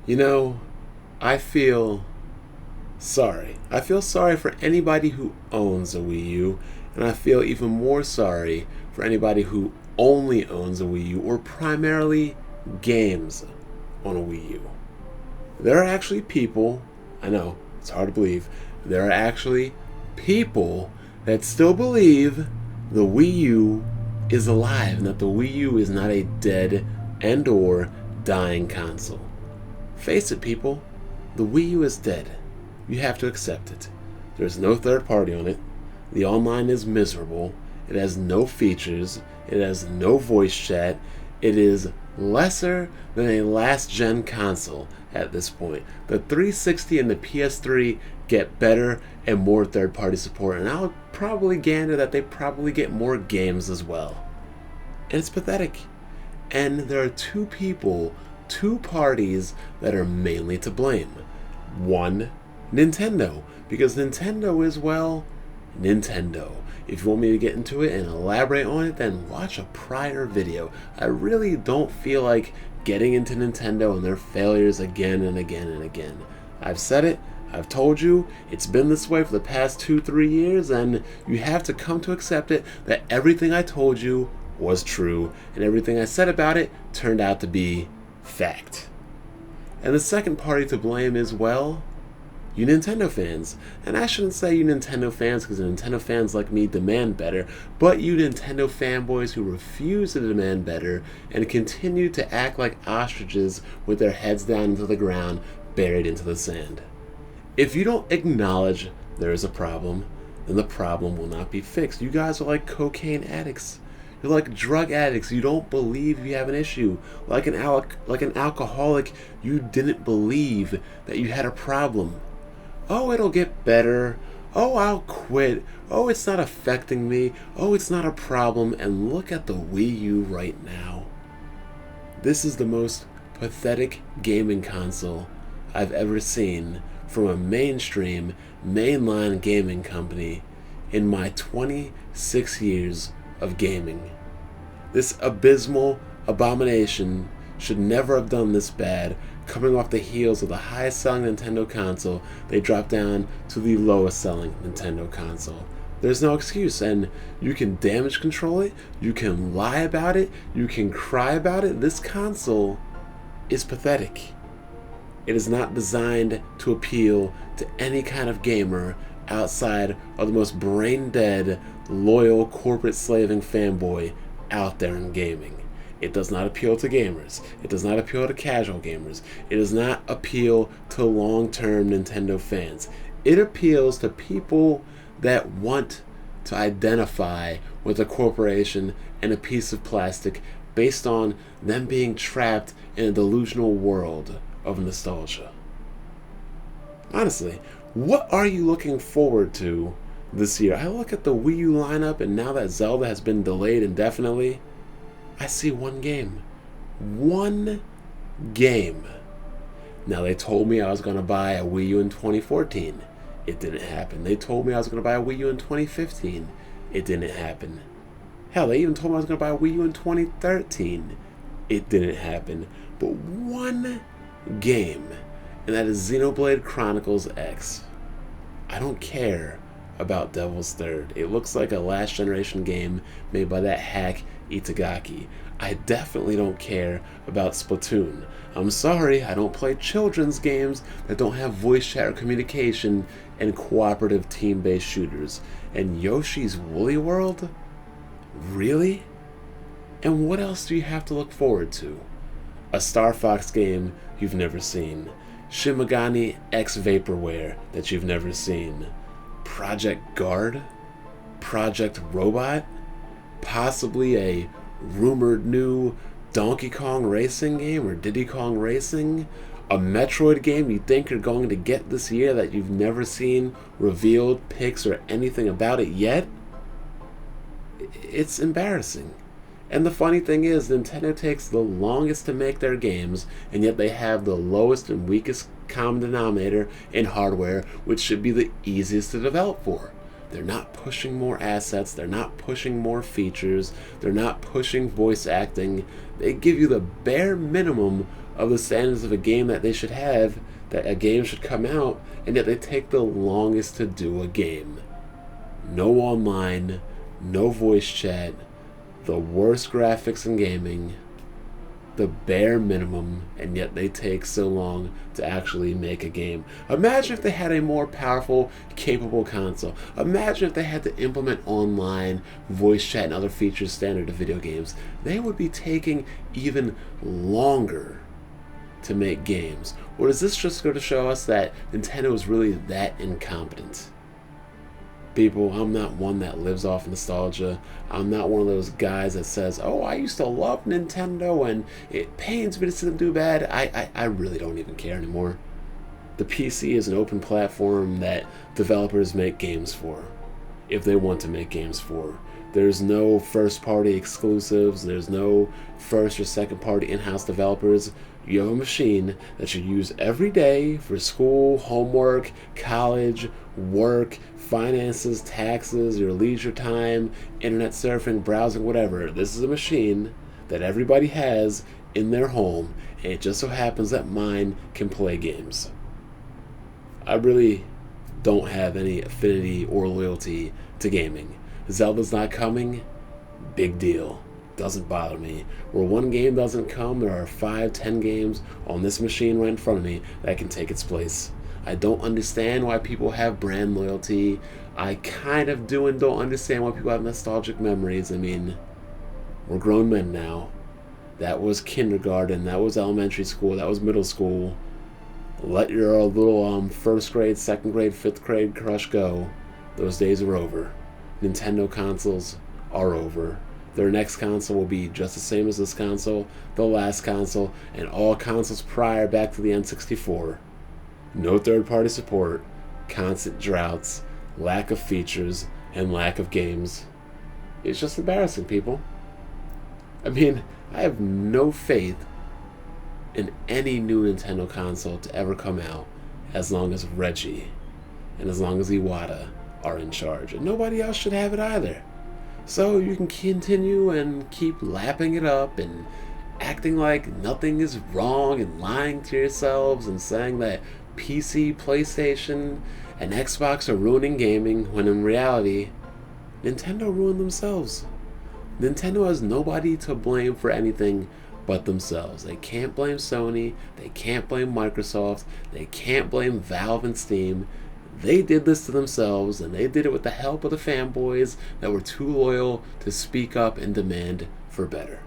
You know, I feel sorry. I feel sorry for anybody who owns a Wii U, and I feel even more sorry for anybody who only owns a Wii U or primarily games on a Wii U. There are actually people, I know, it's hard to believe, there are actually people that still believe the Wii U is alive and that the Wii U is not a dead and or dying console. Face it, people, the Wii U is dead. You have to accept it. There's no third party on it. The online is miserable. It has no features. It has no voice chat. It is lesser than a last gen console at this point. The 360 and the PS3 get better and more third party support, and I'll probably gander that they probably get more games as well. And it's pathetic. And there are two parties that are mainly to blame. One, Nintendo, because Nintendo is, well, Nintendo. If you want me to get into it and elaborate on it, then watch a prior video. I really don't feel like getting into Nintendo and their failures again and again and again. I've said it, I've told you, it's been this way for the past 2-3 years, and you have to come to accept it that everything I told you was true, and everything I said about it turned out to be fact. And the second party to blame is, well, you Nintendo fans. And I shouldn't say you Nintendo fans because Nintendo fans like me demand better, but you Nintendo fanboys who refuse to demand better and continue to act like ostriches with their heads down into the ground, buried into the sand. If you don't acknowledge there is a problem, then the problem will not be fixed. You guys are like cocaine addicts. You're like drug addicts. You don't believe you have an issue. Like an alcoholic, you didn't believe that you had a problem. Oh, it'll get better. Oh, I'll quit. Oh, it's not affecting me. Oh, it's not a problem. And look at the Wii U right now. This is the most pathetic gaming console I've ever seen from a mainstream, mainline gaming company in my 26 years of gaming. This abysmal abomination should never have done this bad. Coming off the heels of the highest selling Nintendo console, they dropped down to the lowest selling Nintendo console. There's no excuse, and you can damage control it, you can lie about it, you can cry about it. This console is pathetic. It is not designed to appeal to any kind of gamer outside of the most brain-dead, loyal, corporate slaving fanboy out there in gaming. It does not appeal to gamers. It does not appeal to casual gamers. It does not appeal to long-term Nintendo fans. It appeals to people that want to identify with a corporation and a piece of plastic based on them being trapped in a delusional world of nostalgia. Honestly, what are you looking forward to this year? I look at the Wii U lineup, and now that Zelda has been delayed indefinitely, I see one game. One game. Now, they told me I was going to buy a Wii U in 2014. It didn't happen. They told me I was going to buy a Wii U in 2015. It didn't happen. Hell, they even told me I was going to buy a Wii U in 2013. It didn't happen. But one game, and that is Xenoblade Chronicles X. I don't care about Devil's Third. It looks like a last generation game made by that hack Itagaki. I definitely don't care about Splatoon. I'm sorry, I don't play children's games that don't have voice chat or communication and cooperative team-based shooters. And Yoshi's Woolly World? Really? And what else do you have to look forward to? A Star Fox game you've never seen. Shin Megami X Vaporware that you've never seen. Project Guard? Project Robot? Possibly a rumored new Donkey Kong Racing game or Diddy Kong Racing? A Metroid game you think you're going to get this year that you've never seen revealed pics or anything about it yet? It's embarrassing. And the funny thing is, Nintendo takes the longest to make their games, and yet they have the lowest and weakest common denominator in hardware, which should be the easiest to develop for. They're not pushing more assets, they're not pushing more features, they're not pushing voice acting. They give you the bare minimum of the standards of a game that they should have, that a game should come out, and yet they take the longest to do a game. No online, no voice chat, the worst graphics in gaming, the bare minimum, and yet they take so long to actually make a game. Imagine if they had a more powerful, capable console. Imagine if they had to implement online voice chat and other features standard to video games. They would be taking even longer to make games. Or does this just go to show us that Nintendo is really that incompetent? People, I'm not one that lives off nostalgia. I'm not one of those guys that says, oh, I used to love Nintendo and it pains me to see them do bad. I really don't even care anymore. The PC is an open platform that developers make games for, if they want to make games for. There's no first-party exclusives. There's no first or second-party in-house developers. You have a machine that you use every day for school, homework, college, work, finances, taxes, your leisure time, internet surfing, browsing, whatever. This is a machine that everybody has in their home, and it just so happens that mine can play games. I really don't have any affinity or loyalty to gaming. Zelda's not coming, big deal. Doesn't bother me. Where one game doesn't come, there are 5-10 games on this machine right in front of me that can take its place. I don't understand why people have brand loyalty. I kind of do and don't understand why people have nostalgic memories. I mean, we're grown men now. That was kindergarten, that was elementary school, that was middle school. Let your little first grade, second grade, fifth grade crush go. Those days are over. Nintendo consoles are over. Their next console will be just the same as this console, the last console, and all consoles prior back to the N64. No third-party support, constant droughts, lack of features, and lack of games. It's just embarrassing, people. I mean, I have no faith in any new Nintendo console to ever come out as long as Reggie and as long as Iwata are in charge. And nobody else should have it either. So you can continue and keep lapping it up and acting like nothing is wrong and lying to yourselves and saying that PC, PlayStation, and Xbox are ruining gaming, when in reality, Nintendo ruined themselves. Nintendo has nobody to blame for anything but themselves. They can't blame Sony, they can't blame Microsoft, they can't blame Valve and Steam. They did this to themselves, and they did it with the help of the fanboys that were too loyal to speak up and demand for better.